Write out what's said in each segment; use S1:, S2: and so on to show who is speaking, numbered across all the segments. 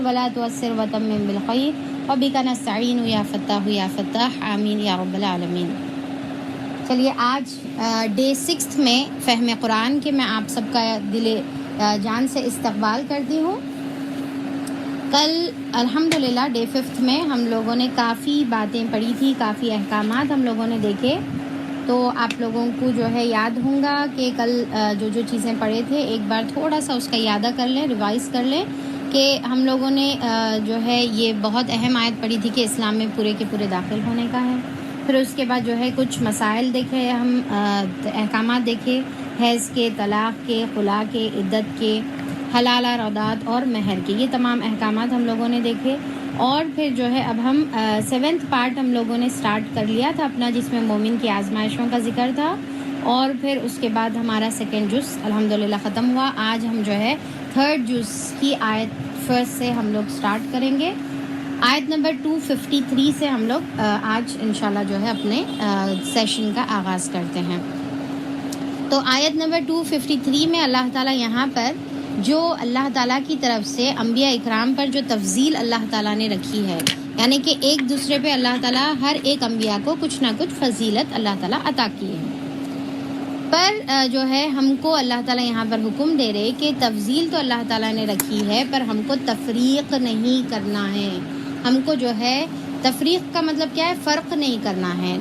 S1: ولا تعسر وتمم بالخير وبك نستعين یا فتاح یا فتاح آمین یا رب العالمین۔ چلیے آج ڈے 6 میں فہم قرآن کے میں آپ سب کا دل جان سے استقبال کرتی ہوں۔ کل الحمدللہ ڈے 5 میں ہم لوگوں نے کافی باتیں پڑھی تھی، کافی احکامات ہم لوگوں نے دیکھے، تو آپ لوگوں کو جو ہے یاد ہوں گا کہ کل جو چیزیں پڑھے تھے ایک بار تھوڑا سا اس کا یادہ کر لیں، ریوائز کر لیں کہ ہم لوگوں نے جو ہے یہ بہت اہم آیت پڑھی تھی کہ اسلام میں پورے کے پورے داخل ہونے کا ہے۔ پھر اس کے بعد جو ہے کچھ مسائل دیکھے، ہم احکامات دیکھے، حیض کے، طلاق کے، خلا کے، عدت کے، حلالہ رضاعت اور مہر کے، یہ تمام احکامات ہم لوگوں نے دیکھے۔ اور پھر جو ہے اب ہم 7th پارٹ ہم لوگوں نے سٹارٹ کر لیا تھا اپنا، جس میں مومن کی آزمائشوں کا ذکر تھا، اور پھر اس کے بعد ہمارا 2nd جز الحمدللہ ختم ہوا۔ آج ہم جو ہے 3rd جز کی آیت فرسٹ سے ہم لوگ سٹارٹ کریں گے۔ آیت نمبر 253 سے ہم لوگ آج انشاءاللہ جو ہے اپنے سیشن کا آغاز کرتے ہیں۔ تو آیت نمبر 253 میں اللہ تعالیٰ یہاں پر جو اللہ تعالیٰ کی طرف سے انبیاء اکرام پر جو تفضیل اللہ تعالیٰ نے رکھی ہے، یعنی کہ ایک دوسرے پہ اللہ تعالیٰ ہر ایک انبیاء کو کچھ نہ کچھ فضیلت اللہ تعالیٰ عطا کی ہے، پر جو ہے ہم کو اللہ تعالیٰ یہاں پر حکم دے رہے کہ تفضیل تو اللہ تعالیٰ نے رکھی ہے، پر ہم کو تفریق نہیں کرنا ہے۔ ہم کو جو ہے تفریق کا مطلب کیا ہے؟ فرق نہیں کرنا ہے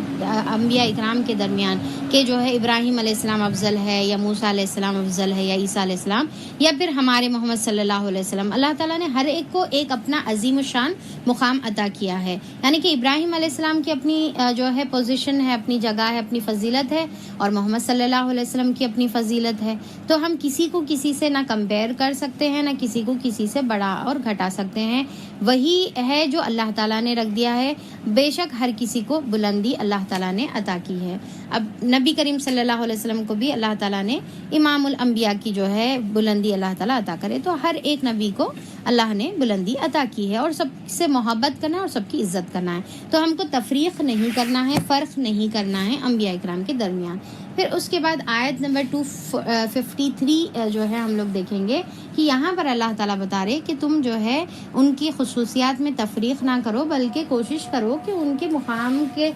S1: انبیاء اکرام کے درمیان کہ جو ہے ابراہیم علیہ السلام افضل ہے یا موسیٰ علیہ السلام افضل ہے یا عیسیٰ علیہ السلام یا پھر ہمارے محمد صلی اللہ علیہ وسلم۔ اللہ تعالیٰ نے ہر ایک کو ایک اپنا عظیم الشان مقام عطا کیا ہے، یعنی کہ ابراہیم علیہ السلام کی اپنی جو ہے پوزیشن ہے، اپنی جگہ ہے، اپنی فضیلت ہے، اور محمد صلی اللہ علیہ وسلم کی اپنی فضیلت ہے۔ تو ہم کسی کو کسی سے نہ کمپیئر کر سکتے ہیں، نہ کسی کو کسی سے بڑا اور گھٹا سکتے ہیں۔ وہی ہے جو اللہ تعالیٰ نے رکھ دیا ہے، بے شک ہر کسی کو بلندی اللہ تعالیٰ نے عطا کی ہے۔ اب نبی کریم صلی اللہ علیہ وسلم کو بھی اللہ تعالیٰ نے امام الانبیاء کی جو ہے بلندی اللہ تعالیٰ عطا کرے، تو ہر ایک نبی کو اللہ نے بلندی عطا کی ہے، اور سب سے محبت کرنا ہے اور سب کی عزت کرنا ہے۔ تو ہم کو تفریق نہیں کرنا ہے، فرق نہیں کرنا ہے انبیاء اکرام کے درمیان۔ پھر اس کے بعد آیت نمبر 253 جو ہے ہم لوگ دیکھیں گے کہ یہاں پر اللہ تعالیٰ بتا رہے کہ تم جو ہے ان کی خصوصیات میں تفریق نہ کرو، بلکہ کوشش کرو کہ ان کے مقام کے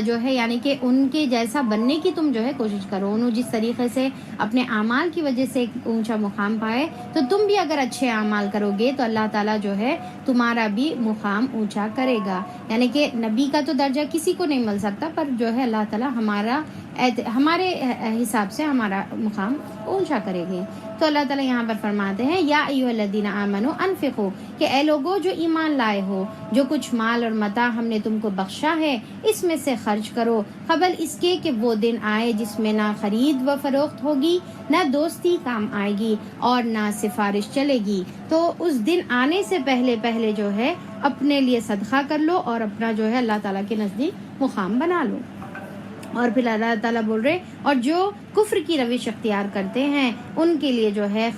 S1: جو ہے یعنی کہ ان کے جیسا بننے کی تم جو ہے کوشش کرو۔ انہوں جس طریقے سے اپنے اعمال کی وجہ سے ایک اونچا مقام پائے، تو تم بھی اگر اچھے اعمال کرو گے تو اللہ تعالیٰ جو ہے تمہارا بھی مقام اونچا کرے گا۔ یعنی کہ نبی کا تو درجہ کسی کو نہیں مل سکتا، پر جو ہے اللہ تعالیٰ ہمارے حساب سے ہمارا مقام اونچا کرے گے۔ تو اللہ تعالیٰ یہاں پر فرماتے ہیں یا ایھا الذین آمنوا انفقوا، کہ اے لوگو جو ایمان لائے ہو، جو کچھ مال اور متاع ہم نے تم کو بخشا ہے اس میں سے خرچ کرو، قبل اس کے کہ وہ دن آئے جس میں نہ خرید و فروخت ہوگی، نہ دوستی کام آئے گی، اور نہ سفارش چلے گی۔ تو اس دن آنے سے پہلے جو ہے اپنے لیے صدقہ کر لو اور اپنا جو ہے اللہ تعالیٰ کے نزدیک مقام بنا لو۔ اور پھر اللہ تعالیٰ بول رہے اور جو کفر کی روش اختیار کرتے ہیں ان کے لیے جو ہے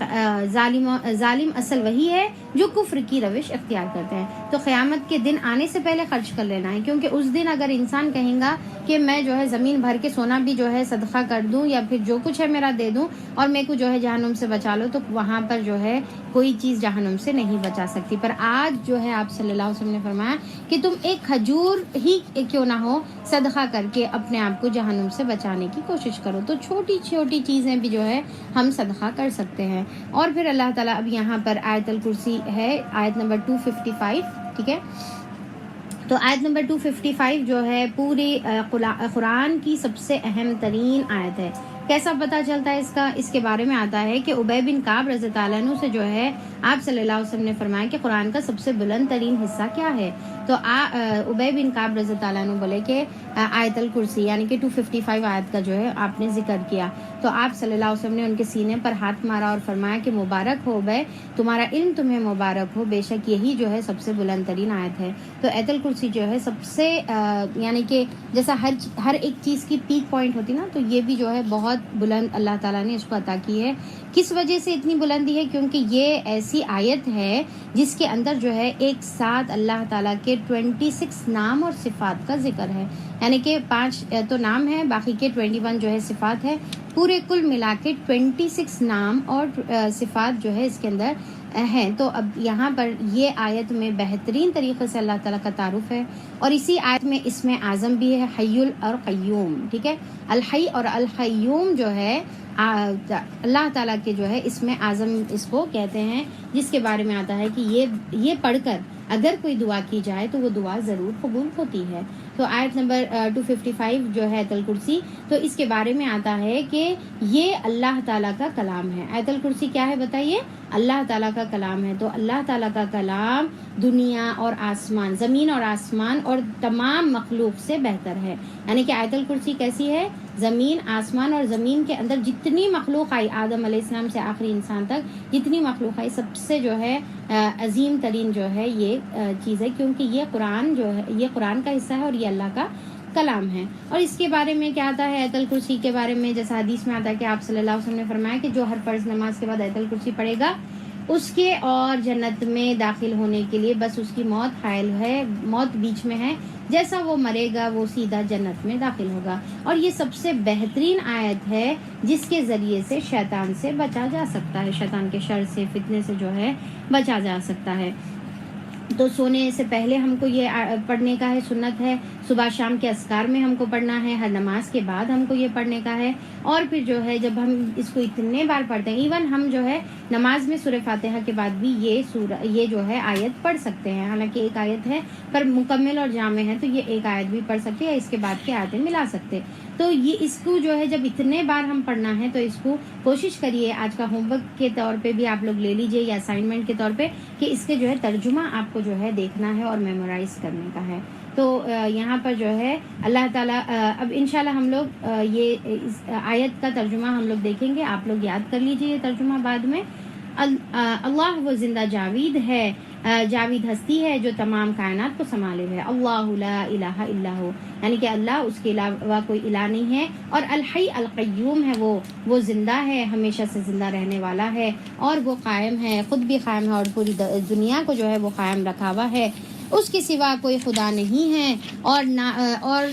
S1: ظالم اصل وہی ہے جو کفر کی روش اختیار کرتے ہیں۔ تو قیامت کے دن آنے سے پہلے خرچ کر لینا ہے، کیونکہ اس دن اگر انسان کہیں گا کہ میں جو ہے زمین بھر کے سونا بھی جو ہے صدقہ کر دوں یا پھر جو کچھ ہے میرا دے دوں اور میرے کو جو ہے جہنم سے بچا لو، تو وہاں پر جو ہے کوئی چیز جہنم سے نہیں بچا سکتی۔ پر آج جو ہے آپ صلی اللہ علیہ وسلم نے فرمایا کہ تم ایک کھجور ہی کیوں نہ ہو صدقہ کر کے اپنے آپ کو جہنم سے بچانے کی کوشش کرو۔ تو چھوٹی چھوٹی چیزیں بھی جو ہے ہم صدقہ کر سکتے ہیں۔ اور پھر اللہ تعالیٰ اب یہاں پر آیت الکرسی ہے، آیت نمبر 255، ٹھیک ہے۔ تو آیت نمبر 255 جو ہے پورے قرآن کی سب سے اہم ترین آیت ہے۔ کیسا پتہ چلتا ہے اس کا؟ اس کے بارے میں آتا ہے کہ ابی بن کعب رضی اللہ عنہ سے جو ہے آپ صلی اللہ علیہ وسلم نے فرمایا کہ قرآن کا سب سے بلند ترین حصہ کیا ہے؟ تو ابی بن کعب رضی اللہ عنہ بولے کہ آیت الکرسی، یعنی کہ 255 آیت کا جو ہے آپ نے ذکر کیا۔ تو آپ صلی اللہ علیہ وسلم نے ان کے سینے پر ہاتھ مارا اور فرمایا کہ مبارک ہو ابی، تمہارا علم تمہیں مبارک ہو، بے شک یہی جو ہے سب سے بلند ترین آیت ہے۔ تو آیت الکرسی جو ہے سب سے یعنی کہ جیسا ہر ایک چیز کی پیک پوائنٹ ہوتی نا، تو یہ بھی جو ہے بہت بلند اللہ تعالیٰ نے اس کو عطا کی ہے۔ کس وجہ سے اتنی بلندی ہے؟ کیونکہ یہ ایسی آیت ہے جس کے اندر جو ہے ایک ساتھ اللہ تعالیٰ کے 26 نام اور صفات کا ذکر ہے، یعنی کہ 5 تو نام ہے، باقی کے 21 جو ہے صفات ہے، پورے کل ملا کے 26 نام اور صفات جو ہے اس کے اندر ہیں. تو اب یہاں پر یہ آیت میں بہترین طریقے سے اللہ تعالیٰ کا تعارف ہے، اور اسی آیت میں اسم اعظم بھی ہے، حی اور قیوم. ٹھیک ہے، الحی اور القیوم جو ہے اللہ تعالیٰ کے جو ہے اسم اعظم اس کو کہتے ہیں، جس کے بارے میں آتا ہے کہ یہ پڑھ کر اگر کوئی دعا کی جائے تو وہ دعا ضرور قبول ہوتی ہے. تو آیت نمبر 255 جو ہے آیت الکرسی، تو اس کے بارے میں آتا ہے کہ یہ اللہ تعالیٰ کا کلام ہے. آیت الکرسی کیا ہے بتائیے؟ اللہ تعالیٰ کا کلام ہے. تو اللہ تعالیٰ کا کلام دنیا اور آسمان، زمین اور آسمان اور تمام مخلوق سے بہتر ہے. یعنی کہ آیت الکرسی کیسی ہے؟ زمین، آسمان اور زمین کے اندر جتنی مخلوق آئی، آدم علیہ السلام سے آخری انسان تک جتنی مخلوق آئی، سب سے جو ہے عظیم ترین جو ہے یہ چیز ہے، کیونکہ یہ قرآن جو ہے یہ قرآن کا حصہ ہے اور یہ اللہ کا کلام ہے. اور اس کے بارے میں کیا آتا ہے آیت الکرسی کے بارے میں؟ جیسا حدیث میں آتا ہے کہ آپ صلی اللہ علیہ وسلم نے فرمایا کہ جو ہر فرض نماز کے بعد آیت الکرسی پڑھے گا، اس کے اور جنت میں داخل ہونے کے لیے بس اس کی موت حائل ہے، موت بیچ میں ہے، جیسا وہ مرے گا وہ سیدھا جنت میں داخل ہوگا. اور یہ سب سے بہترین آیت ہے جس کے ذریعے سے شیطان سے بچا جا سکتا ہے، شیطان کے شر سے، فتنے سے جو ہے بچا جا سکتا ہے. تو سونے سے پہلے ہم کو یہ پڑھنے کا ہے، سنت ہے. صبح شام کے اذکار میں ہم کو پڑھنا ہے، ہر نماز کے بعد ہم کو یہ پڑھنے کا ہے. اور پھر جو ہے جب ہم اس کو اتنے بار پڑھتے ہیں، ایون ہم جو ہے نماز میں سورہ فاتحہ کے بعد بھی یہ جو ہے آیت پڑھ سکتے ہیں. حالانکہ ایک آیت ہے پر مکمل اور جامع ہے، تو یہ ایک آیت بھی پڑھ سکتے ہیں، اس کے بعد کی آیتیں ملا سکتے. تو یہ اس کو جو ہے جب اتنے بار ہم پڑھنا ہے تو اس کو کوشش کریے، آج کا ہوم ورک کے طور پہ بھی آپ لوگ لے لیجئے یا اسائنمنٹ کے طور پہ، کہ اس کے جو ہے ترجمہ آپ کو جو ہے دیکھنا ہے اور میمورائز کرنے کا ہے. تو یہاں پر جو ہے اللہ تعالیٰ اب انشاءاللہ ہم لوگ یہ اس آیت کا ترجمہ ہم لوگ دیکھیں گے. آپ لوگ یاد کر لیجئے یہ ترجمہ بعد میں. اللہ وہ زندہ جاوید ہے، جاوید ہستی ہے جو تمام کائنات کو سنبھالے ہوئے ہے. اللہ لا الہ الا ہو، یعنی کہ اللہ اس کے علاوہ کوئی الہ نہیں ہے. اور الحی القیوم ہے، وہ زندہ ہے، ہمیشہ سے زندہ رہنے والا ہے، اور وہ قائم ہے، خود بھی قائم ہے اور پوری دنیا کو جو ہے وہ قائم رکھا ہوا ہے. اس کے سوا کوئی خدا نہیں ہے، اور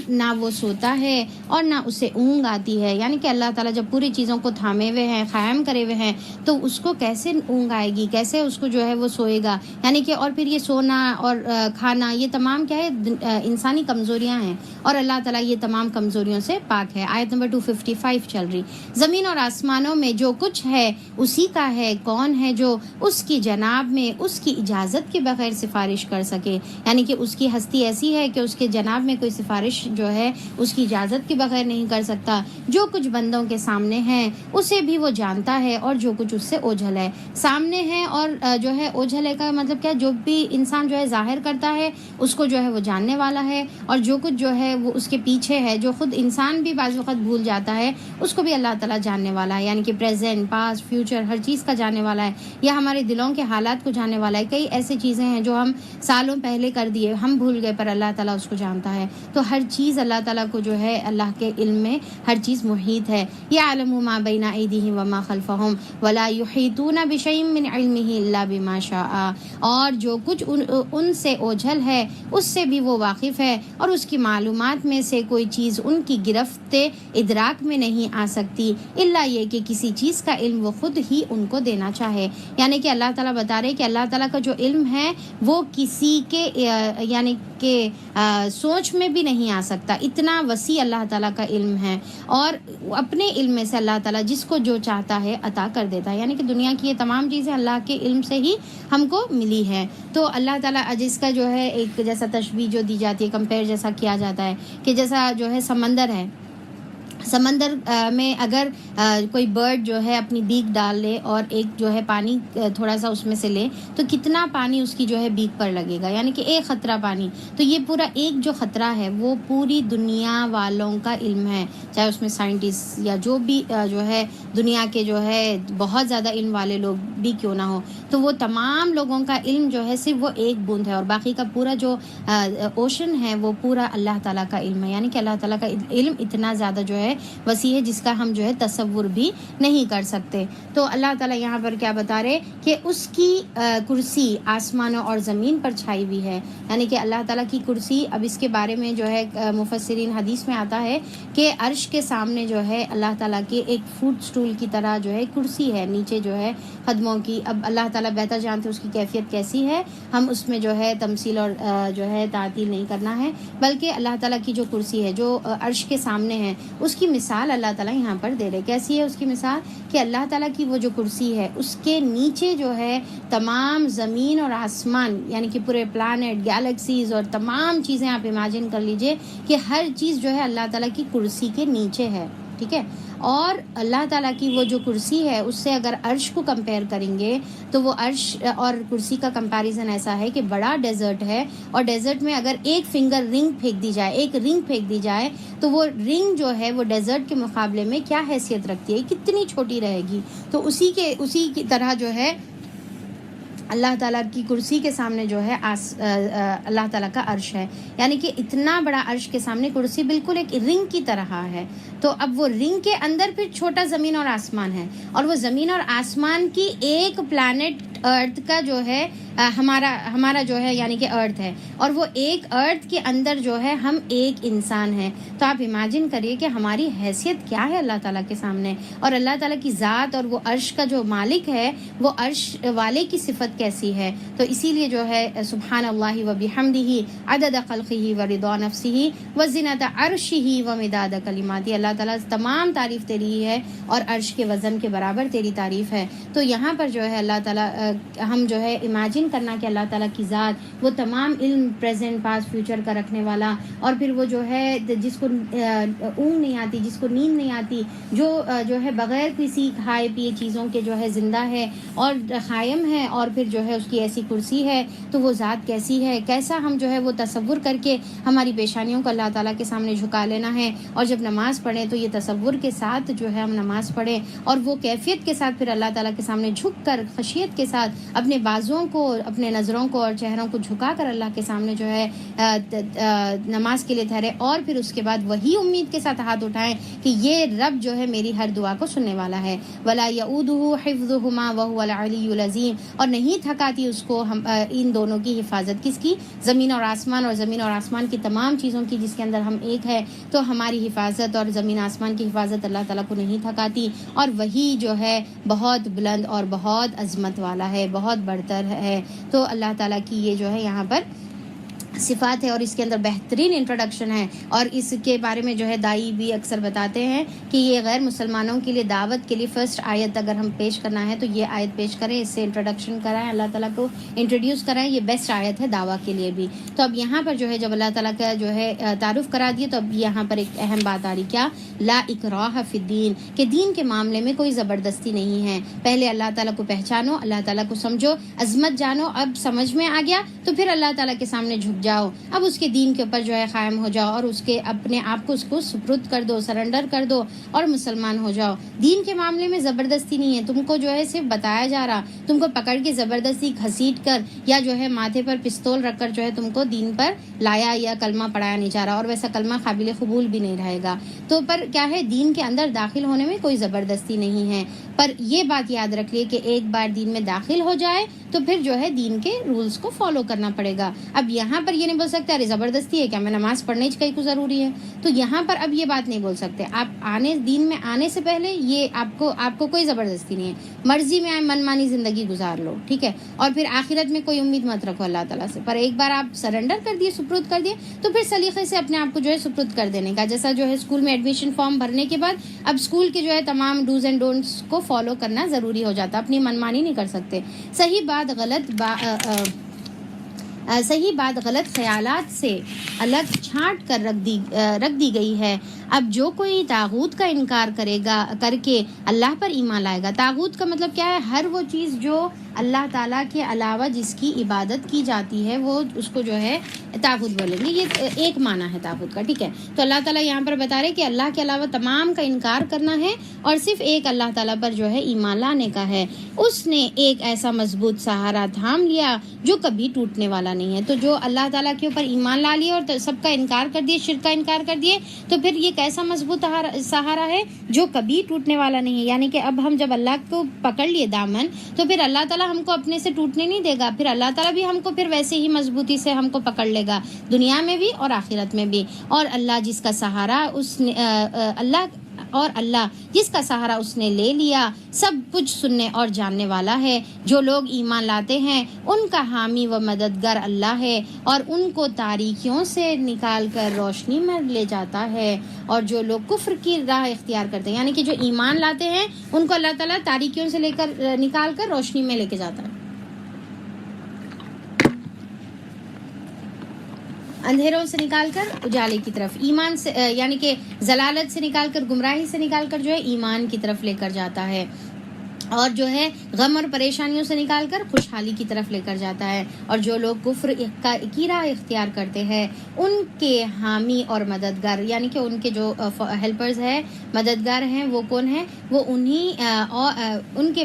S1: نہ وہ سوتا ہے اور نہ اسے اونگ آتی ہے. یعنی کہ اللہ تعالیٰ جب پوری چیزوں کو تھامے ہوئے ہیں، قائم کرے ہوئے ہیں، تو اس کو کیسے اونگ آئے گی، کیسے اس کو جو ہے وہ سوئے گا. یعنی کہ اور پھر یہ سونا اور کھانا یہ تمام کیا ہے؟ انسانی کمزوریاں ہیں، اور اللہ تعالیٰ یہ تمام کمزوریوں سے پاک ہے. آیت نمبر 255 چل رہی. زمین اور آسمانوں میں جو کچھ ہے اسی کا ہے. کون ہے جو اس کی جناب میں اس کی اجازت کے بغیر سفارش کر سکے؟ یعنی کہ اس کی ہستی ایسی ہے کہ اس کے جناب میں کوئی سفارش جو ہے اس کی اجازت کے بغیر نہیں کر سکتا. جو کچھ بندوں کے سامنے ہے اسے بھی وہ جانتا ہے، اور جو کچھ اس سے اوجھل ہے. سامنے ہے اور جو ہے اوجھل ہے کا مطلب کیا؟ جو بھی انسان جو ہے ظاہر کرتا ہے اس کو جو ہے وہ جاننے والا ہے، اور جو کچھ جو ہے وہ اس کے پیچھے ہے، جو خود انسان بھی بعض وقت بھول جاتا ہے، اس کو بھی اللہ تعالیٰ جاننے والا ہے. یعنی کہ پریزنٹ، پاسٹ، فیوچر، ہر چیز کا جاننے والا ہے، یا ہمارے دلوں کے حالات کو جاننے والا ہے. کئی ایسی چیزیں ہیں جو ہم سالوں پہلے کر دیے، ہم بھول گئے، پر اللہ تعالیٰ اس کو جانتا ہے. تو ہر چیز اللہ تعالیٰ کو جو ہے اللہ کے علم میں ہر چیز محیط ہے. یعلم ما بین ایدیہم وما خلفہم ولا یحیطون بشیء من علمہ الا بما شاء. اور جو کچھ ان سے اوجھل ہے اس سے بھی وہ واقف ہے، اور اس کی معلومات میں سے کوئی چیز ان کی گرفت ادراک میں نہیں آ سکتی الا یہ کہ کسی چیز کا علم وہ خود ہی ان کو دینا چاہے. یعنی کہ اللہ تعالیٰ بتا رہے کہ اللہ تعالیٰ کا جو علم ہے وہ کسی کے یعنی کہ سوچ میں بھی نہیں آ سکتا. اتنا وسیع اللہ تعالیٰ کا علم ہے، اور اپنے علم میں سے اللہ تعالیٰ جس کو جو چاہتا ہے عطا کر دیتا ہے. یعنی کہ دنیا کی یہ تمام چیزیں اللہ کے علم سے ہی ہم کو ملی ہے. تو اللہ تعالیٰ جس کا جو ہے ایک جیسا تشبیہ جو دی جاتی ہے، کمپیئر جیسا کیا جاتا ہے کہ جیسا جو ہے سمندر ہے، سمندر میں اگر کوئی برڈ جو ہے اپنی بیک ڈال لے اور ایک جو ہے پانی تھوڑا سا اس میں سے لے، تو کتنا پانی اس کی جو ہے بیک پر لگے گا، یعنی کہ ایک خطرہ پانی. تو یہ پورا ایک جو خطرہ ہے وہ پوری دنیا والوں کا علم ہے، چاہے اس میں سائنٹسٹ یا جو بھی جو ہے دنیا کے جو ہے بہت زیادہ علم والے لوگ بھی کیوں نہ ہو، تو وہ تمام لوگوں کا علم جو ہے صرف وہ ایک بوند ہے، اور باقی کا پورا جو اوشن ہے وہ پورا اللہ تعالیٰ کا علم ہے. یعنی کہ اللہ تعالیٰ کا علم اتنا زیادہ جو ہے وسیع ہے جس کا ہم جو ہے تصور بھی نہیں کر سکتے. تو اللہ تعالیٰ یہاں پر کیا بتا رہے کہ اس کی کرسی آسمانوں اور زمین پر چھائی ہوئی ہے. یعنی کہ اللہ تعالیٰ کی کرسی، اب اس کے بارے میں جو ہے مفسرین حدیث میں آتا ہے کہ عرش کے سامنے جو ہے اللہ تعالیٰ کے ایک فوٹ سٹول کی طرح جو ہے کرسی ہے، نیچے جو ہے قدموں کی. اب اللہ تعالیٰ تعالیٰ بہتر جانتے اس کی کیفیت کیسی ہے. ہم اس میں جو ہے تمثیل اور جو ہے تعطیل نہیں کرنا ہے، بلکہ اللہ تعالیٰ کی جو کرسی ہے جو عرش کے سامنے ہے اس کی مثال اللہ تعالیٰ یہاں پر دے رہے. کیسی ہے اس کی مثال؟ کہ اللہ تعالیٰ کی وہ جو کرسی ہے اس کے نیچے جو ہے تمام زمین اور آسمان، یعنی کہ پورے پلانٹ، گیلیکسیز اور تمام چیزیں آپ امیجن کر لیجئے کہ ہر چیز جو ہے اللہ تعالیٰ کی کرسی کے نیچے ہے. ٹھیک ہے. اور اللہ تعالیٰ کی وہ جو کرسی ہے اس سے اگر عرش کو کمپیئر کریں گے تو وہ عرش اور کرسی کا کمپیریزن ایسا ہے کہ بڑا ڈیزرٹ ہے، اور ڈیزرٹ میں اگر ایک فنگر رنگ پھینک دی جائے، ایک رنگ پھینک دی جائے تو وہ رنگ جو ہے وہ ڈیزرٹ کے مقابلے میں کیا حیثیت رکھتی ہے، کتنی چھوٹی رہے گی. تو اسی کی طرح جو ہے اللہ تعالیٰ کی کرسی کے سامنے جو ہے اللہ تعالیٰ کا عرش ہے، یعنی کہ اتنا بڑا عرش کے سامنے کرسی بالکل ایک رنگ کی طرح ہے. تو اب وہ رنگ کے اندر پھر چھوٹا زمین اور آسمان ہے، اور وہ زمین اور آسمان کی ایک پلانٹ ارتھ کا جو ہے ہمارا جو ہے یعنی کہ ارتھ ہے، اور وہ ایک ارتھ کے اندر جو ہے ہم ایک انسان ہیں. تو آپ امیجن کریے کہ ہماری حیثیت کیا ہے اللہ تعالیٰ کے سامنے، اور اللہ تعالیٰ کی ذات اور وہ عرش کا جو مالک ہے وہ عرش والے کی صفت کیسی ہے. تو اسی لیے جو ہے سبحان اللہ و بحمدہ عدد خلقہ و رضا نفسہ و زینت عرشہ و مداد کلماتہ. اللہ تعالیٰ تمام تعریف تیری ہے اور عرش کے وزن کے برابر تیری تعریف ہے. تو یہاں پر جو ہے اللہ تعالیٰ ہم جو ہے امیجن کرنا کہ اللہ تعالیٰ کی ذات وہ تمام علم پریزنٹ پاسٹ فیوچر کا رکھنے والا، اور پھر وہ جو ہے جس کو اونگ نہیں آتی، جس کو نیند نہیں آتی، جو ہے بغیر کسی کھائے پیے چیزوں کے جو ہے زندہ ہے اور قائم ہے، اور پھر جو ہے اس کی ایسی کرسی ہے. تو وہ ذات کیسی ہے، کیسا ہم جو ہے وہ تصور کر کے ہماری پیشانیوں کو اللہ تعالیٰ کے سامنے جھکا لینا ہے. اور جب نماز پڑھیں تو یہ تصور کے ساتھ جو ہے ہم نماز پڑھیں، اور وہ کیفیت کے ساتھ پھر اللہ تعالیٰ کے سامنے جھک کر خشیت کے ساتھ اپنے بازوؤں کو، اپنے نظروں کو اور چہروں کو جھکا کر اللہ کے سامنے جو ہے نماز کے لیے ٹھہرے، اور پھر اس کے بعد وہی امید کے ساتھ ہاتھ اٹھائیں کہ یہ رب جو ہے میری ہر دعا کو سننے والا ہے. ولا یعودہ حفظہما وہو العلی العظیم. اور نہیں تھکاتی اس کو ان دونوں کی حفاظت، کس کی؟ زمین اور آسمان، اور زمین اور آسمان کی تمام چیزوں کی جس کے اندر ہم ایک ہے. تو ہماری حفاظت اور زمین آسمان کی حفاظت اللہ تعالیٰ کو نہیں تھکاتی، اور وہی جو ہے بہت بلند اور بہت عظمت والا ہے، بہت برتر ہے. تو اللہ تعالیٰ کی یہ جو ہے یہاں پر صفات ہے، اور اس کے اندر بہترین انٹروڈکشن ہے. اور اس کے بارے میں جو ہے دائی بھی اکثر بتاتے ہیں کہ یہ غیر مسلمانوں کے لیے دعوت کے لیے فرسٹ آیت اگر ہم پیش کرنا ہے تو یہ آیت پیش کریں، اس سے انٹروڈکشن کرائیں، اللہ تعالیٰ کو انٹروڈیوس کرائیں. یہ بیسٹ آیت ہے دعویٰ کے لیے بھی. تو اب یہاں پر جو ہے جب اللہ تعالیٰ کا جو ہے تعارف کرا دیے تو اب یہاں پر ایک اہم بات آ رہی، کیا؟ لا اکراہ فی الدین، کہ دین کے معاملے میں کوئی زبردستی نہیں ہے. پہلے اللہ تعالیٰ کو پہچانو، اللہ تعالیٰ کو سمجھو، عظمت جانو. اب سمجھ میں آ گیا تو پھر اللہ تعالیٰ کے سامنے جھک جاؤ، اب اس کے دین کے اوپر جو ہے قائم ہو جاؤ، اور اس کے اپنے آپ کو اس کو سپرد کر دو، سرنڈر کر دو اور مسلمان ہو جاؤ. دین کے معاملے میں زبردستی نہیں ہے، تم کو جو ہے صرف بتایا جا رہا، تم کو پکڑ کے زبردستی گھسیٹ کر یا جو ہے ماتھے پر پستول رکھ کر جو ہے تم کو دین پر لایا یا کلمہ پڑھایا نہیں جا رہا، اور ویسا کلمہ قابل قبول بھی نہیں رہے گا. تو پر کیا ہے، دین کے اندر داخل ہونے میں کوئی زبردستی نہیں ہے. پر یہ بات یاد رکھ لیے کہ ایک بار دین میں داخل ہو جائے تو پھر جو ہے دین کے رولز کو فالو کرنا پڑے گا. اب یہاں پر یہ نہیں بول سکتے ارے زبردستی ہے کیا، میں نماز پڑھنے کی کوئی ضروری ہے. تو یہاں پر اب یہ بات نہیں بول سکتے. آپ دین میں آنے سے پہلے یہ آپ کو کوئی زبردستی نہیں ہے، مرضی میں آئے من مانی زندگی گزار لو، ٹھیک ہے. اور پھر آخرت میں کوئی امید مت رکھو اللہ تعالیٰ سے. پر ایک بار آپ سرنڈر کر دیے، سپرد کر دیے، تو پھر سلیقے سے اپنے آپ کو جو ہے سپرد کر دینے کا. جیسا جو ہے اسکول میں ایڈمیشن فارم بھرنے کے بعد اب اسکول کے جو ہے تمام ڈوز اینڈ ڈونٹس کو فالو کرنا ضروری ہو جاتا، اپنی منمانی نہیں کر سکتے. صحیح بات غلط خیالات سے الگ چھانٹ کر رکھ دی گئی ہے. اب جو کوئی طاغوت کا انکار کر کے اللہ پر ایمان لائے گا. طاغوت کا مطلب کیا ہے؟ ہر وہ چیز جو اللہ تعالیٰ کے علاوہ جس کی عبادت کی جاتی ہے وہ اس کو جو ہے طاغوت بولیں گے. یہ ایک معنی ہے طاغوت کا، ٹھیک ہے. تو اللہ تعالیٰ یہاں پر بتا رہے کہ اللہ کے علاوہ تمام کا انکار کرنا ہے اور صرف ایک اللہ تعالیٰ پر جو ہے ایمان لانے کا ہے. اس نے ایک ایسا مضبوط سہارا تھام لیا جو کبھی ٹوٹنے والا نہیں ہے. تو جو اللہ تعالیٰ کے اوپر ایمان لا لیے اور سب کا انکار کر دیے، شرک کا انکار کر دیے، تو پھر یہ کیسا مضبوط سہارا ہے جو کبھی ٹوٹنے والا نہیں ہے. یعنی کہ اب ہم جب اللہ کو پکڑ لیے دامن تو پھر اللہ تعالیٰ ہم کو اپنے سے ٹوٹنے نہیں دے گا. پھر اللہ تعالیٰ بھی ہم کو پھر ویسے ہی مضبوطی سے ہم کو پکڑ لے گا، دنیا میں بھی اور آخرت میں بھی. اور اللہ جس کا سہارا اور اللہ جس کا سہارا اس نے لے لیا سب کچھ سننے اور جاننے والا ہے. جو لوگ ایمان لاتے ہیں ان کا حامی و مددگار اللہ ہے اور ان کو تاریکیوں سے نکال کر روشنی میں لے جاتا ہے. اور جو لوگ کفر کی راہ اختیار کرتے ہیں یعنی کہ جو ایمان لاتے ہیں ان کو اللہ تعالیٰ تاریکیوں سے نکال کر روشنی میں لے کے جاتا ہے، اندھیروں سے نکال کر اجالے کی طرف، ایمان سے یعنی کہ ضلالت سے نکال کر، گمراہی سے نکال کر جو ہے ایمان کی طرف لے کر جاتا ہے، اور جو ہے غم اور پریشانیوں سے نکال کر خوشحالی کی طرف لے کر جاتا ہے. اور جو لوگ کفر کی راہ اختیار کرتے ہیں ان کے حامی اور مددگار یعنی کہ ان کے جو ہیلپرز ہیں، مددگار ہیں، وہ کون ہیں؟ وہ ان کے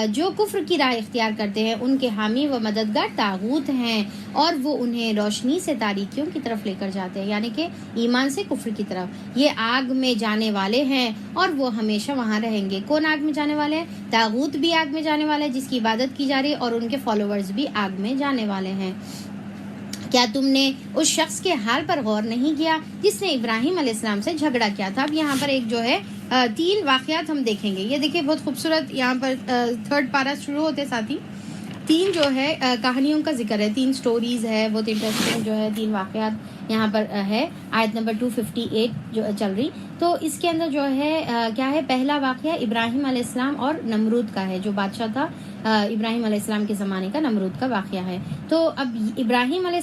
S1: جو کفر کی راہ اختیار کرتے ہیں ان کے حامی و مددگار طاغوت ہیں اور وہ انہیں روشنی سے تاریکیوں کی طرف لے کر جاتے ہیں یعنی کہ ایمان سے کفر کی طرف. یہ آگ میں جانے والے ہیں اور وہ ہمیشہ وہاں رہیں گے. کون آگ میں جانے والے ہیں؟ طاغوت بھی آگ میں جانے والے ہیں جس کی عبادت کی جا رہی ہے اور ان کے فالوورز بھی آگ میں جانے والے ہیں. کیا تم نے اس شخص کے حال پر غور نہیں کیا جس نے ابراہیم علیہ السلام سے جھگڑا کیا تھا؟ اب یہاں پر ایک جو ہے 3 واقعات ہم دیکھیں گے. یہ دیکھیں بہت خوبصورت یہاں پر 3rd پارہ شروع ہوتے ساتھ ہی 3 جو ہے کہانیوں کا ذکر ہے، 3 سٹوریز ہے، بہت انٹرسٹنگ جو ہے 3 واقعات یہاں پر ہے. آیت نمبر 258 جو چل رہی، تو اس کے اندر جو ہے کیا ہے؟ پہلا واقعہ ابراہیم علیہ السلام اور نمرود کا ہے، جو بادشاہ تھا ابراہیم علیہ السلام کے زمانے کا، نمرود کا واقعہ ہے. تو اب ابراہیم علیہ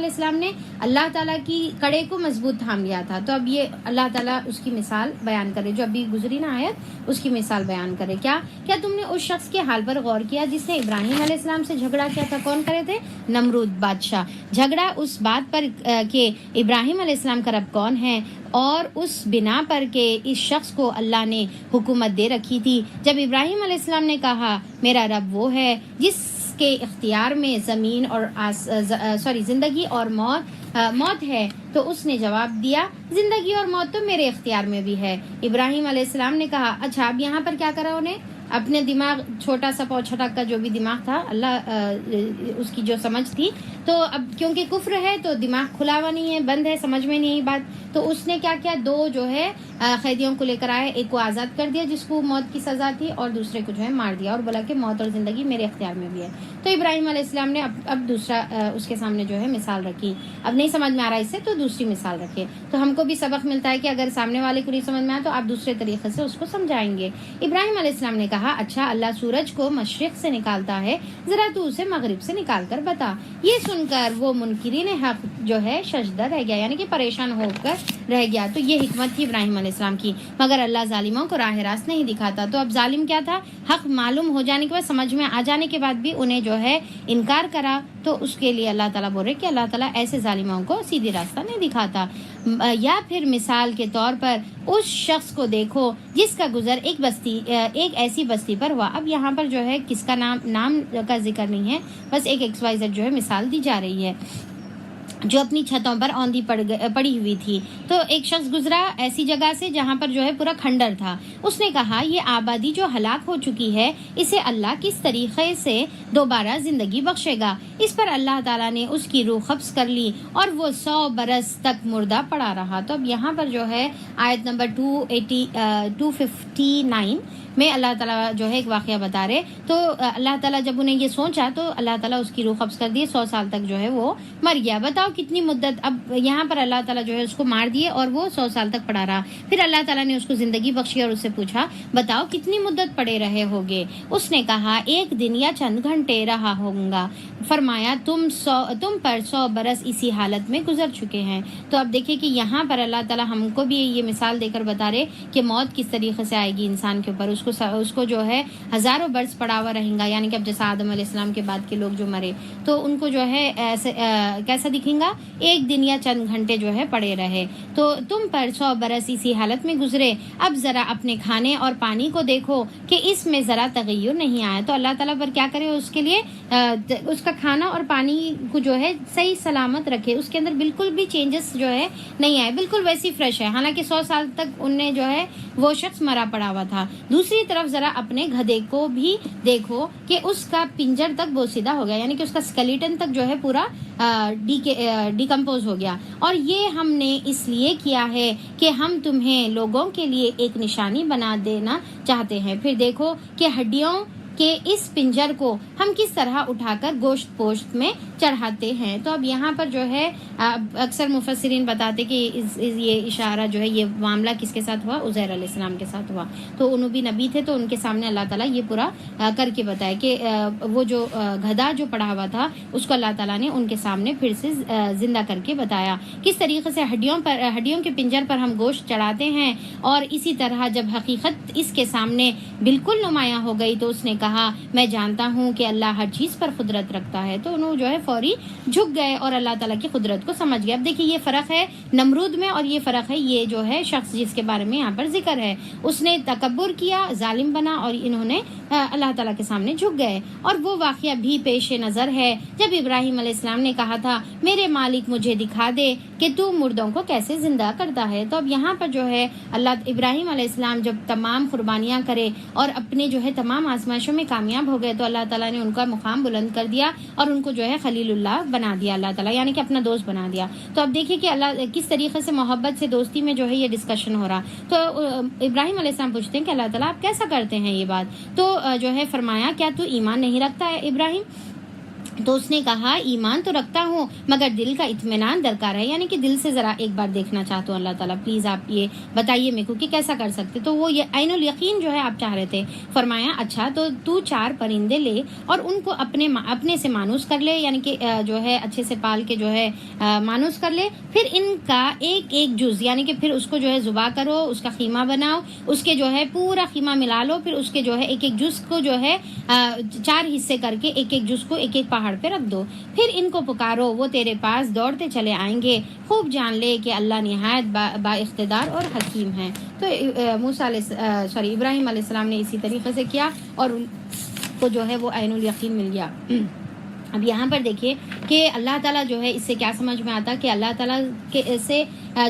S1: السلام نے اللہ تعالیٰ کی کڑے کو مضبوط تھام لیا تھا. تو اب یہ اللہ تعالیٰ اس کی مثال بیان کرے، جو ابھی گزری نا آیت اس کی مثال بیان کرے. کیا تم نے اس شخص کے حال پر غور کیا جس نے ابراہیم علیہ السلام سے جھگڑا کیا تھا؟ کون کرے تھے؟ نمرود بادشاہ. جھگڑا اس بات پر کہ ابراہیم علیہ السلام کا رب کون ہے اور اس بنا پر کہ اس شخص کو اللہ نے حکومت دے رکھی تھی. جب ابراہیم علیہ السلام نے کہا میرا رب وہ ہے جس کے اختیار میں زمین اور زندگی اور موت ہے، تو اس نے جواب دیا زندگی اور موت تو میرے اختیار میں بھی ہے. ابراہیم علیہ السلام نے کہا اچھا اب یہاں پر کیا کرا انہیں؟ اپنے دماغ چھوٹا سا پوچھٹک کا جو بھی دماغ تھا، اللہ اس کی جو سمجھ تھی، تو اب کیونکہ کفر ہے تو دماغ کھلا ہوا نہیں ہے، بند ہے، سمجھ میں نہیں بات. تو اس نے کیا کیا؟ 2 جو ہے قیدیوں کو لے کر آئے، ایک کو آزاد کر دیا جس کو موت کی سزا تھی اور دوسرے کو جو ہے مار دیا اور بولا کہ موت اور زندگی میرے اختیار میں بھی ہے. تو ابراہیم علیہ السلام نے اب دوسرا اس کے سامنے جو ہے مثال رکھی. اب نہیں سمجھ میں آ رہا اس سے تو دوسری مثال رکھے. تو ہم کو بھی سبق ملتا ہے کہ اگر سامنے والے کو نہیں سمجھ میں آیا تو آپ دوسرے طریقے سے اس کو سمجھائیں گے. ابراہیم علیہ السلام نے کہا اچھا اللہ سورج کو مشرق سے نکالتا ہے، ذرا تو اسے مغرب سے نکال کر بتا. یہ سن کر وہ منکرین حق جو ہے ششدر رہ گیا یعنی کہ پریشان ہو کر رہ گیا. تو یہ حکمت تھی ابراہیم علیہ السلام کی، مگر اللہ ظالموں کو راہ راست نہیں دکھاتا. تو اب ظالم کیا تھا؟ حق معلوم ہو جانے کے بعد، سمجھ میں آ جانے کے بعد بھی انہیں جو ہے انکار کرا. تو اس کے لیے اللہ تعالیٰ بول رہے کہ اللہ تعالیٰ ایسے ظالموں کو سیدھی راستہ نہیں دکھاتا. یا پھر مثال کے طور پر اس شخص کو دیکھو جس کا گزر ایک ایسی بستی پر ہوا. اب یہاں پر جو ہے کس کا نام کا ذکر نہیں ہے، بس ایک XYZ جو ہے مثال دی جا رہی ہے جو اپنی چھتوں پر اوندھی پڑی ہوئی تھی. تو ایک شخص گزرا ایسی جگہ سے جہاں پر جو ہے پورا کھنڈر تھا. اس نے کہا یہ آبادی جو ہلاک ہو چکی ہے اسے اللہ کس طریقے سے دوبارہ زندگی بخشے گا؟ اس پر اللہ تعالیٰ نے اس کی روح قبض کر لی اور وہ 100 برس تک مردہ پڑا رہا. تو اب یہاں پر جو ہے آیت نمبر 259 میں اللہ تعالیٰ جو ہے ایک واقعہ بتا رہے. تو اللہ تعالیٰ جب انہیں یہ سوچا تو اللہ تعالیٰ اس کی روح قبض کر دی، 100 سال تک جو ہے وہ مر گیا. بتاؤ کتنی مدت. اب یہاں پر اللہ تعالیٰ جو ہے اس کو مار دیے اور وہ 100 سال تک پڑا رہا. پھر اللہ تعالیٰ نے اس کو زندگی بخشی اور اس سے پوچھا بتاؤ کتنی مدت پڑے رہے ہوگے؟ اس نے کہا 1 دن یا چند گھنٹے رہا ہوں گا. فرمایا تم پر 100 برس اسی حالت میں گزر چکے ہیں. تو اب دیکھیں کہ یہاں پر اللہ تعالیٰ ہم کو بھی یہ مثال دے کر بتا رہے کہ موت کس طریقے سے آئے گی انسان کے اوپر. اس کو جو ہے ہزاروں برس پڑا ہوا رہیں گا یعنی کہ اب جیسا آدم علیہ السلام کے بعد کے لوگ جو مرے تو ان کو جو ہے کیسا دکھیں گا؟ 1 دن یا چند گھنٹے جو ہے پڑے رہے. تو تم پر 100 برس اسی حالت میں گزرے. اب ذرا اپنے کھانے اور پانی کو دیکھو کہ اس میں ذرا تغیر نہیں آیا. تو اللہ تعالیٰ پر کیا کرے؟ اس کے لیے اس کا کھانا اور پانی کو جو ہے صحیح سلامت رکھے، اس کے اندر بالکل بھی چینجز جو ہے نہیں آئے، بالکل ویسی فریش ہے، حالانکہ 100 سال تک ان نے جو ہے وہ شخص مرا پڑا ہوا تھا۔ دوسری طرف ذرا اپنے گدھے کو بھی دیکھو کہ اس کا پنجر تک بوسیدہ ہو گیا، یعنی کہ اس کا اسکیلیٹن تک جو ہے پورا ڈیکمپوز ہو گیا، اور یہ ہم نے اس لیے کیا ہے کہ ہم تمہیں لوگوں کے لیے ایک نشانی بنا دینا چاہتے ہیں۔ پھر دیکھو کہ ہڈیوں کہ اس پنجر کو ہم کس طرح اٹھا کر گوشت پوشت میں چڑھاتے ہیں۔ تو اب یہاں پر جو ہے اکثر مفسرین بتاتے کہ یہ اشارہ جو ہے، یہ معاملہ کس کے ساتھ ہوا؟ عزیر علیہ السلام کے ساتھ ہوا۔ تو انہوں بھی نبی تھے، تو ان کے سامنے اللہ تعالیٰ یہ پورا کر کے بتایا کہ وہ جو گدھا جو پڑا ہوا تھا اس کو اللہ تعالیٰ نے ان کے سامنے پھر سے زندہ کر کے بتایا کس طریقے سے ہڈیوں کے پنجر پر ہم گوشت چڑھاتے ہیں۔ اور اسی طرح جب حقیقت اس کے سامنے بالکل نمایاں ہو گئی تو اس نے کہا میں جانتا ہوں کہ اللہ ہر چیز پر قدرت رکھتا ہے۔ تو انہوں جو ہے فوری جھک گئے اور اللہ تعالیٰ کی قدرت کو سمجھ گئے۔ اب دیکھیے یہ فرق ہے نمرود میں، اور یہ فرق ہے یہ جو ہے شخص جس کے بارے میں یہاں پر ذکر ہے، اس نے تکبر کیا، ظالم بنا، اور انہوں نے اللہ تعالیٰ کے سامنے جھک گئے۔ اور وہ واقعہ بھی پیش نظر ہے جب ابراہیم علیہ السلام نے کہا تھا میرے مالک مجھے دکھا دے کہ تو مردوں کو کیسے زندہ کرتا ہے۔ تو اب یہاں پر جو ہے اللہ ابراہیم علیہ السلام جب تمام قربانیاں کرے اور اپنے جو ہے تمام آزمائشوں میں کامیاب ہو گئے تو اللہ تعالیٰ نے ان کا مقام بلند کر دیا اور ان کو جو ہے خلیل اللہ بنا دیا اللہ تعالیٰ، یعنی کہ اپنا دوست بنا دیا۔ تو اب دیکھیے کہ اللہ کس طریقے سے محبت سے دوستی میں جو ہے یہ ڈسکشن ہو رہا۔ تو ابراہیم علیہ السلام پوچھتے ہیں کہ اللہ تعالیٰ آپ کیسا کرتے ہیں یہ بات؟ تو جو ہے فرمایا کیا تو ایمان نہیں رکھتا ہے ابراہیم؟ تو اس نے کہا ایمان تو رکھتا ہوں مگر دل کا اطمینان درکار ہے، یعنی کہ دل سے ذرا ایک بار دیکھنا چاہتا ہوں اللہ تعالیٰ، پلیز آپ یہ بتائیے میرے کو کہ کیسا کر سکتے۔ تو وہ یہ عین الیقین جو ہے آپ چاہ رہے تھے۔ فرمایا اچھا تو 4 پرندے لے اور ان کو اپنے سے مانوس کر لے، یعنی کہ جو ہے اچھے سے پال کے جو ہے مانوس کر لے، پھر ان کا ایک ایک جز، یعنی کہ پھر اس کو جو ہے ذبح کرو، اس کا خیمہ بناؤ، اس کے جو ہے پورا خیمہ ملا لو، پھر اس کے جو ہے ایک ایک جز کو جو ہے 4 حصے کر کے ایک ایک جز کو ایک ایک پہاڑ پہ رکھ دو، پھر ان کو پکارو وہ تیرے پاس دوڑتے چلے آئیں گے، خوب جان لے کہ اللہ نہایت با اقتدار اور حکیم ہے۔ تو ابراہیم علیہ السلام نے اسی طریقے سے کیا اور ان کو جو ہے وہ عین الیقین مل گیا۔ اب یہاں پر دیکھیے کہ اللہ تعالیٰ جو ہے اس سے کیا سمجھ میں آتا کہ اللہ تعالیٰ کے سے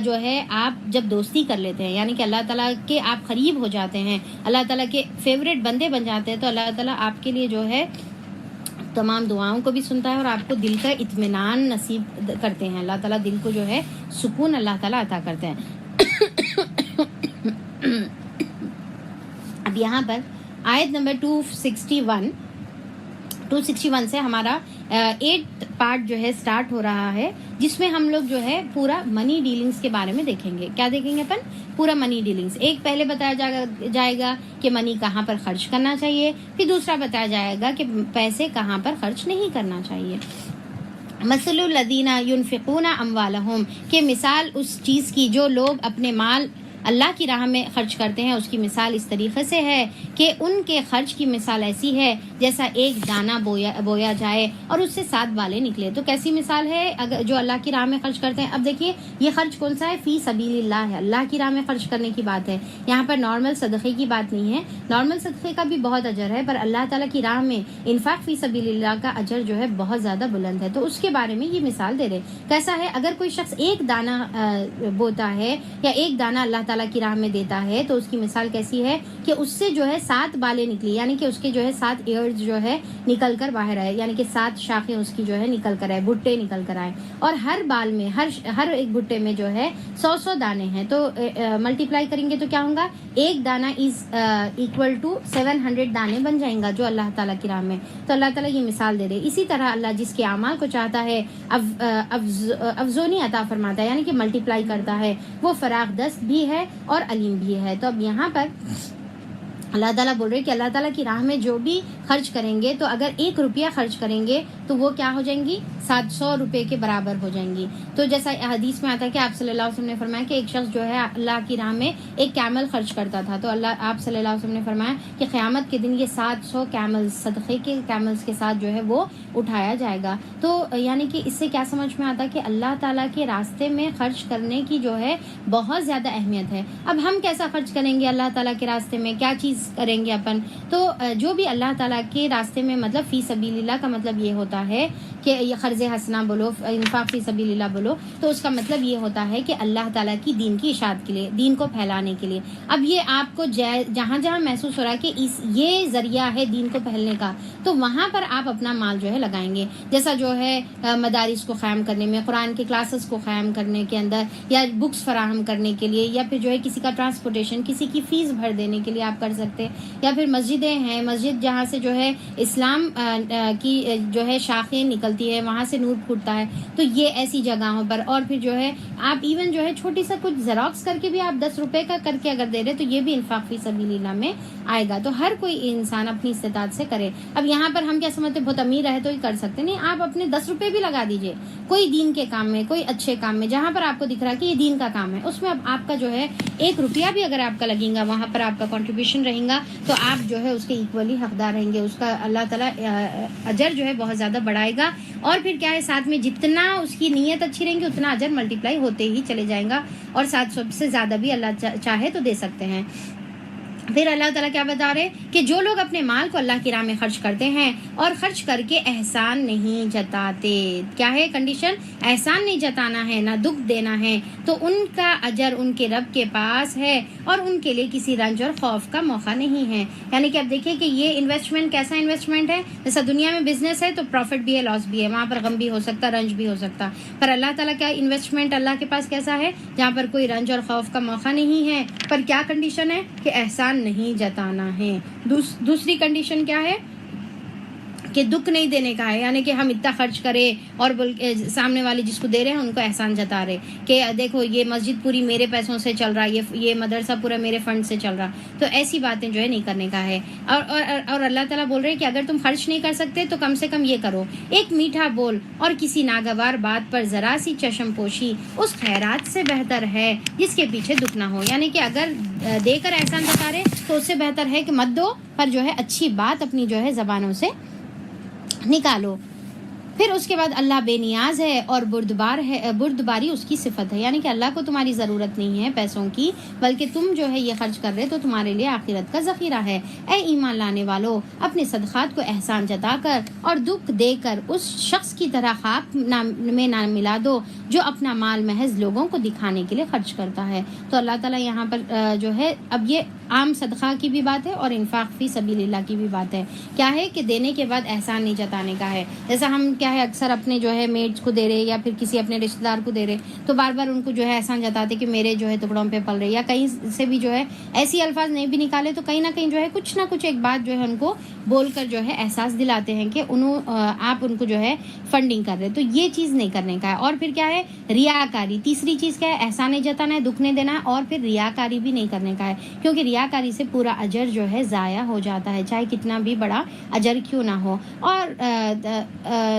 S1: جو ہے آپ جب دوستی کر لیتے ہیں، یعنی کہ اللہ تعالیٰ کے آپ قریب ہو جاتے ہیں، اللہ تعالیٰ کے فیوریٹ بندے بن جاتے ہیں، تو اللہ تعالیٰ آپ کے لیے جو ہے تمام دعاؤں کو بھی سنتا ہے اور آپ کو دل کا اطمینان نصیب کرتے ہیں۔ اللہ تعالیٰ دل کو جو ہے سکون اللہ تعالیٰ عطا کرتے ہیں۔ اب یہاں پر آیت نمبر 261 سے ہمارا 8 پارٹ جو ہے سٹارٹ ہو رہا ہے، جس میں ہم لوگ جو ہے پورا منی ڈیلنگز کے بارے میں دیکھیں گے۔ کیا دیکھیں گے اپن؟ پورا منی ڈیلنگز۔ ایک پہلے بتایا جائے گا کہ منی کہاں پر خرچ کرنا چاہیے، پھر دوسرا بتایا جائے گا کہ پیسے کہاں پر خرچ نہیں کرنا چاہیے۔ مثل الذین ینفقون اموالہم، کہ مثال اس چیز کی جو لوگ اپنے مال اللہ کی راہ میں خرچ کرتے ہیں، اس کی مثال اس طریقے سے ہے کہ ان کے خرچ کی مثال ایسی ہے جیسا ایک دانہ بویا جائے اور اس سے 7 بالیں نکلے۔ تو کیسی مثال ہے اگر جو اللہ کی راہ میں خرچ کرتے ہیں؟ اب دیکھیے یہ خرچ کون سا ہے؟ فی سبیل اللہ ہے، اللہ کی راہ میں خرچ کرنے کی بات ہے، یہاں پر نارمل صدقے کی بات نہیں ہے۔ نارمل صدقے کا بھی بہت اجر ہے، پر اللہ تعالیٰ کی راہ میں انفاق فی سبیل اللہ کا اجر جو ہے بہت زیادہ بلند ہے۔ تو اس کے بارے میں یہ مثال دے رہے کیسا ہے؟ اگر کوئی شخص ایک دانہ بوتا ہے یا ایک دانہ اللہ تعالیٰ کی راہ میں دیتا ہے تو اس کی مثال کیسی ہے کہ اس سے جو ہے 7 بالیں نکلی، یعنی کہ اس کے جو ہے 7 ایئرز جو ہے نکل کر باہر آئے، یعنی کہ 7 شاخیں اس کی جو ہے نکل کر آئے، بھٹے نکل کر آئے، اور ہر بال میں ہر ایک بھٹے میں جو ہے 100 دانے ہیں۔ تو ملٹیپلائی کریں گے تو کیا ہوگا؟ ایک دانہ از ایکول ٹو 700 دانے بن جائیں گا جو اللہ تعالیٰ کی راہ میں۔ تو اللہ تعالیٰ یہ مثال دے رہے۔ اسی طرح اللہ جس کے اعمال کو چاہتا ہے افزونی عطا فرماتا ہے، یعنی کہ ملٹیپلائی کرتا ہے، وہ فراغ دست بھی ہے اور علیم بھی ہے۔ تو اب یہاں پر اللہ تعالیٰ بول رہے کہ اللہ تعالیٰ کی راہ میں جو بھی خرچ کریں گے تو اگر 1 روپیہ خرچ کریں گے تو وہ کیا ہو جائیں گی؟ 700 روپے کے برابر ہو جائیں گی۔ تو جیسا حدیث میں آتا ہے کہ آپ صلی اللہ علیہ وسلم نے فرمایا کہ ایک شخص جو ہے اللہ کی راہ میں ایک کیمل خرچ کرتا تھا، تو آپ صلی اللہ علیہ وسلم نے فرمایا کہ قیامت کے دن یہ 700 کیملز صدقے کے کیملز کے ساتھ جو ہے وہ اٹھایا جائے گا۔ تو یعنی کہ اس سے کیا سمجھ میں آتا ہے کہ اللہ تعالیٰ کے راستے میں خرچ کرنے کی جو ہے بہت زیادہ اہمیت ہے۔ اب ہم کیسا خرچ کریں گے اللہ تعالیٰ کے راستے میں؟ کیا چیز کریں گے اپن. تو جو بھی اللہ تعالیٰ کے راستے میں مطلب فی سبیل اللہ کا مطلب یہ ہوتا ہے کہ یہ قرض حسنہ بولو, انفاق فی سبیل اللہ بولو, تو اس کا مطلب یہ ہوتا ہے کہ اللہ تعالیٰ کی دین کی اشاعت کے لیے, دین کو پھیلانے کے لیے. اب یہ آپ کو جہاں جہاں محسوس ہو رہا ہے کہ یہ ذریعہ ہے دین کو پھیلنے کا, تو وہاں پر آپ اپنا مال جو ہے لگائیں گے. جیسا جو ہے مدارس کو قائم کرنے میں, قرآن کے کلاسز کو قائم کرنے کے اندر, یا بکس فراہم کرنے کے لیے, یا پھر جو ہے کسی کا ٹرانسپورٹیشن, کسی کی فیس بھر دینے کے لیے آپ کر سکتے. یا پھر مسجدیں ہیں, مسجد جہاں سے جو ہے اسلام کی جو ہے شاخیں نکلتی ہے, وہاں سے نور پھوٹتا ہے, تو یہ ایسی جگہوں پر. اور پھر جو ہے آپ ایون جو ہے چھوٹی سا کچھ زیروکس کر کے بھی آپ 10 روپے کا کر کے اگر دے رہے تو یہ بھی انفاق فی سبیل اللہ میں آئے گا. تو ہر کوئی انسان اپنی استطاعت سے کرے. اب یہاں پر ہم کیا سمجھتے بہت امیر ہے تو ہی کر سکتے, نہیں, آپ اپنے 10 روپے بھی لگا دیجئے کوئی دین کے کام میں, کوئی اچھے کام میں, جہاں پر آپ کو دکھ رہا ہے کہ یہ دین کا کام ہے, اس میں اب آپ کا جو ہے 1 روپیہ بھی اگر آپ کا لگیں گا, وہاں پر آپ کا کنٹریبیوشن رہیں گا, تو آپ جو ہے اس کے ایکولی حقدار رہیں گے. اس کا اللہ تعالیٰ اجر جو ہے بہت زیادہ بڑھائے گا. اور پھر کیا ہے, ساتھ میں جتنا اس کی نیت اچھی رہیں گی اتنا اجر ملٹیپلائی ہوتے ہی چلے جائیں گا, اور ساتھ سب سے زیادہ بھی اللہ چاہے تو دے سکتے ہیں. پھر اللہ تعالیٰ کیا بتا رہے کہ جو لوگ اپنے مال کو اللہ کی راہ میں خرچ کرتے ہیں اور خرچ کر کے احسان نہیں جتاتے, کیا ہے کنڈیشن, احسان نہیں جتانا ہے, نہ دکھ دینا ہے, تو ان کا اجر ان کے رب کے پاس ہے اور ان کے لیے کسی رنج اور خوف کا موقع نہیں ہے. یعنی کہ اب دیکھیں کہ یہ انویسٹمنٹ کیسا انویسٹمنٹ ہے. جیسا دنیا میں بزنس ہے تو پروفٹ بھی ہے, لاس بھی ہے, وہاں پر غم بھی ہو سکتا, رنج بھی ہو سکتا, پر اللہ تعالیٰ کا انویسٹمنٹ اللہ کے پاس کیسا ہے, جہاں پر کوئی رنج اور خوف کا موقع نہیں ہے, پر کیا کنڈیشن ہے کہ احسان نہیں جتانا ہے. دوسری کنڈیشن کیا ہے کہ دکھ نہیں دینے کا ہے, یعنی کہ ہم اتنا خرچ کریں اور سامنے والے جس کو دے رہے ہیں ان کو احسان جتا رہے کہ دیکھو یہ مسجد پوری میرے پیسوں سے چل رہا, یہ مدرسہ پورا میرے فنڈ سے چل رہا. تو ایسی باتیں جو ہے نہیں کرنے کا ہے. اور اللہ تعالیٰ بول رہے ہیں کہ اگر تم خرچ نہیں کر سکتے تو کم سے کم یہ کرو, ایک میٹھا بول اور کسی ناگوار بات پر ذرا سی چشم پوشی اس خیرات سے بہتر ہے جس کے پیچھے دکھ نہ ہو. یعنی کہ اگر دے کر احسان جتا رہے تو اس سے بہتر ہے کہ مت دو, پر جو ہے اچھی بات اپنی جو ہے زبانوں سے نکالو. پھر اس کے بعد اللہ بے نیاز ہے اور بردباری اس کی صفت ہے. یعنی کہ اللہ کو تمہاری ضرورت نہیں ہے پیسوں کی, بلکہ تم جو ہے یہ خرچ کر رہے تو تمہارے لیے آخرت کا ذخیرہ ہے. اے ایمان لانے والو, اپنے صدقات کو احسان جتا کر اور دکھ دے کر اس شخص کی طرح خاک میں نہ ملا دو جو اپنا مال محض لوگوں کو دکھانے کے لیے خرچ کرتا ہے. تو اللہ تعالیٰ یہاں پر جو ہے اب یہ عام صدقہ کی بھی بات ہے اور انفاق فی سبیل اللہ کی بھی بات ہے. کیا ہے کہ دینے کے بعد احسان نہیں جتانے کا ہے. جیسا ہم کیا ہے اکثر اپنے جو ہے میٹس کو دے رہے یا پھر کسی اپنے رشتہ دار کو دے رہے تو بار بار ان کو جو ہے احسان جتاتے کہ میرے جو ہے ٹکڑوں پہ پل رہے, یا کہیں سے بھی جو ہے ایسی الفاظ نہیں بھی نکالے تو کہیں نہ کہیں جو ہے کچھ نہ کچھ ایک بات جو ہے ان کو بول کر جو ہے احساس دلاتے ہیں کہ آپ ان کو جو ہے فنڈنگ کر رہے. تو یہ چیز نہیں کرنے کا ہے. اور پھر کیا ہے ریاکاری. تیسری چیز کیا ہے, احسان نہیں جتانا ہے, دکھ نہیں دینا ہے, اور پھر ریاکاری بھی نہیں کرنے کا ہے, کیونکہ ریاکاری سے پورا اجر جو ہے ضائع ہو جاتا ہے, چاہے کتنا بھی بڑا اجر کیوں نہ ہو. اور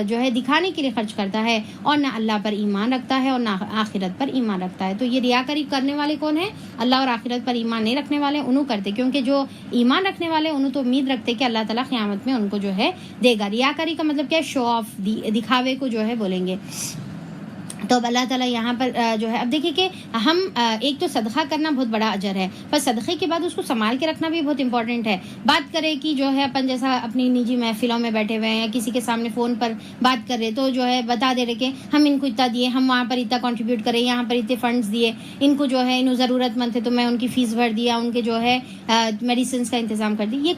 S1: جو ہے دکھانے کے لیے خرچ کرتا ہے اور نہ اللہ پر ایمان رکھتا ہے اور نہ آخرت پر ایمان رکھتا ہے. تو یہ ریاکاری کرنے والے کون ہیں, اللہ اور آخرت پر ایمان نہیں رکھنے والے انہوں کرتے, کیونکہ جو ایمان رکھنے والے انہوں تو امید رکھتے کہ اللہ تعالیٰ قیامت میں ان کو جو ہے دے گا. ریاکاری کا مطلب کیا ہے, شو آف, دکھاوے کو جو ہے بولیں گے. تو اب اللہ تعالیٰ یہاں پر جو ہے اب دیکھیے کہ ہم ایک تو صدقہ کرنا بہت بڑا اجر ہے, پر صدقے کے بعد اس کو سنبھال کے رکھنا بھی بہت امپورٹنٹ ہے. بات کرے کہ جو ہے اپن جیسا اپنی نجی محفلوں میں بیٹھے ہوئے ہیں یا کسی کے سامنے فون پر بات کر رہے تو جو ہے بتا دے رہے کہ ہم ان کو اتنا دیے, ہم وہاں پر اتنا کنٹریبیوٹ کریں, یہاں پر اتنے فنڈز دیے, ان کو جو ہے انہوں ضرورت مند تھے تو میں ان کی فیس بھر دیا, ان کے جو ہے میڈیسنس کا انتظام کر دی. یہ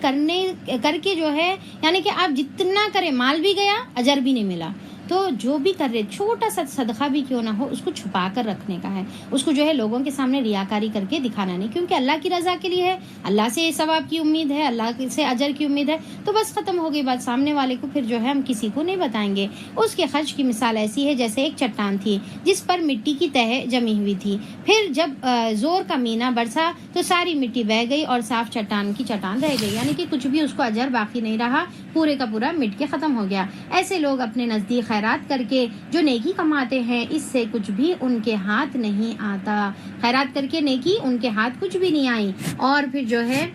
S1: کر کے جو ہے یعنی کہ آپ جتنا کریں مال بھی گیا اجر بھی نہیں ملا. تو جو بھی کر رہے چھوٹا سا صدقہ بھی کیوں نہ ہو اس کو چھپا کر رکھنے کا ہے, اس کو جو ہے لوگوں کے سامنے ریاکاری کر کے دکھانا نہیں, کیونکہ اللہ کی رضا کے لیے ہے, اللہ سے ثواب کی امید ہے, اللہ سے اجر کی امید ہے. تو بس ختم ہو گئی بات. سامنے والے کو پھر جو ہے ہم کسی کو نہیں بتائیں گے. اس کے خرچ کی مثال ایسی ہے جیسے ایک چٹان تھی جس پر مٹی کی تہ جمی ہوئی تھی, پھر جب زور کا مینا برسا تو ساری مٹی بہہ گئی اور صاف چٹان کی چٹان رہ گئی. یعنی کہ کچھ بھی اس کو اجر باقی نہیں رہا, پورے کا پورا مٹ کے ختم ہو گیا. ایسے لوگ اپنے نزدیک خیرات کر کے جو نیکی کماتے ہیں اس سے کچھ بھی ان کے ہاتھ نہیں آتا. خیرات کر کے نیکی ان کے ہاتھ کچھ بھی نہیں آئی. اور پھر جو ہے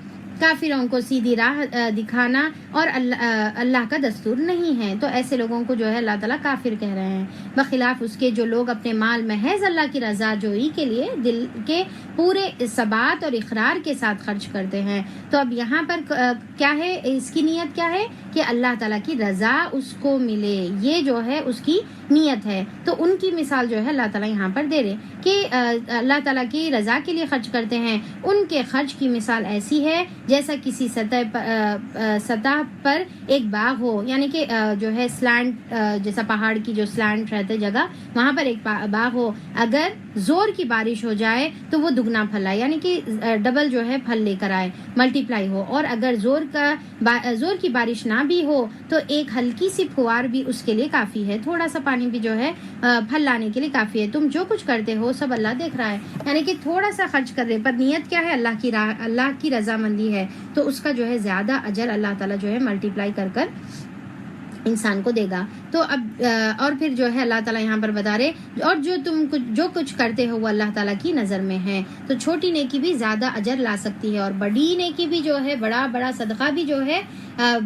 S1: کافروں کو سیدھی راہ دکھانا اور اللہ کا دستور نہیں ہے۔ تو ایسے لوگوں کو جو ہے اللہ تعالیٰ کافر کہہ رہے ہیں، بخلاف اس کے جو لوگ اپنے مال محض اللہ کی رضا جوئی کے لیے دل کے پورے ثبات اور اقرار کے ساتھ خرچ کرتے ہیں۔ تو اب یہاں پر کیا ہے، اس کی نیت کیا ہے کہ اللہ تعالیٰ کی رضا اس کو ملے، یہ جو ہے اس کی نیت ہے۔ تو ان کی مثال جو ہے اللہ تعالیٰ یہاں پر دے رہے کہ اللہ تعالیٰ کی رضا کے لیے خرچ کرتے ہیں، ان کے خرچ کی مثال ایسی ہے جیسا کسی سطح پر ایک باغ ہو، یعنی کہ جو ہے سلانٹ، جیسا پہاڑ کی جو سلانٹ رہتے جگہ، وہاں پر ایک باغ ہو، اگر زور کی بارش ہو جائے تو وہ دگنا پھل آئے، یعنی کہ ڈبل جو ہے پھل لے کر آئے، ملٹی پلائی ہو، اور اگر زور کی بارش نہ بھی ہو تو ایک ہلکی سی پھوار بھی اس کے لیے کافی ہے، تھوڑا سا پانی بھی جو ہے پھل لانے کے لیے کافی ہے۔ تم جو کچھ کرتے ہو سب اللہ دیکھ رہا ہے، یعنی کہ تھوڑا سا خرچ کر رہے پر نیت کیا ہے، اللہ کی رضامندی ہے، تو اس کا جو ہے زیادہ اجر اللہ تعالیٰ جو ہے ملٹی پلائی کر انسان کو دے گا۔ تو اب اور پھر جو ہے اللہ تعالیٰ یہاں پر بتا رہے، اور جو کچھ کرتے ہو وہ اللہ تعالیٰ کی نظر میں ہے، تو چھوٹی نیکی بھی زیادہ اجر لا سکتی ہے، اور بڑی نیکی بھی جو ہے، بڑا صدقہ بھی جو ہے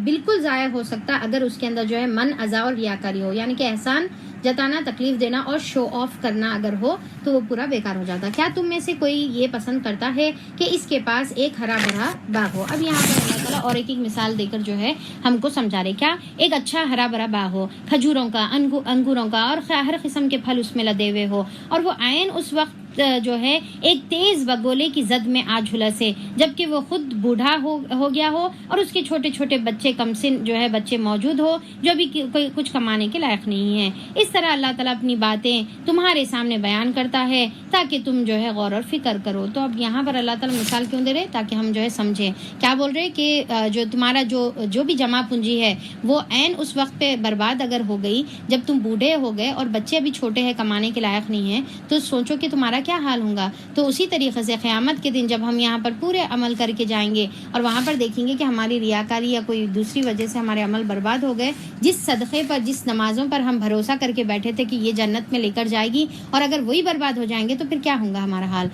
S1: بالکل ضائع ہو سکتا اگر اس کے اندر جو ہے من ازا اور ریاکاری ہو، یعنی کہ احسان جتانا، تکلیف دینا اور شو آف کرنا اگر ہو تو وہ پورا بیکار ہو جاتا۔ کیا تم میں سے کوئی یہ پسند کرتا ہے کہ اس کے پاس ایک ہرا بھرا باغ ہو؟ اب یہاں پر اللہ تعالیٰ اور ایک مثال دے کر جو ہے ہم کو سمجھا رہے، کیا ایک اچھا ہرا بھرا باغ ہو، کھجوروں کا، انگوروں کا اور ہر قسم کے پھل اس میں لدے ہوئے ہو، اور وہ عین اس وقت جو ہے ایک تیز بگولے کی زد میں آ جھلسے، جبکہ وہ خود بوڑھا ہو گیا ہو اور اس کے چھوٹے چھوٹے بچے کمسن جو ہے بچے موجود ہو جو ابھی کوئی کچھ کمانے کے لائق نہیں ہیں۔ اس طرح اللہ تعالیٰ اپنی باتیں تمہارے سامنے بیان کرتا ہے تاکہ تم جو ہے غور اور فکر کرو۔ تو اب یہاں پر اللہ تعالیٰ مثال کیوں دے رہے؟ تاکہ ہم جو ہے سمجھیں۔ کیا بول رہے کہ جو تمہارا جو بھی جمع پونجی ہے وہ عین اس وقت پہ برباد اگر ہو گئی جب تم بوڑھے ہو گئے اور بچے ابھی چھوٹے ہیں، کمانے کے لائق نہیں ہیں، تو سوچو کہ تمہارا کیا حال ہوگا۔ تو اسی طریقے سے قیامت کے دن جب ہم یہاں پر پورے عمل کر کے جائیں گے اور وہاں پر دیکھیں گے کہ ہماری ریاکاری یا کوئی دوسری وجہ سے ہمارے عمل برباد ہو گئے، جس صدقے پر، جس نمازوں پر ہم بھروسہ کر کے بیٹھے تھے کہ یہ جنت میں لے کر جائے گی، اور اگر وہی برباد ہو جائیں گے تو پھر کیا ہوگا ہمارا حال۔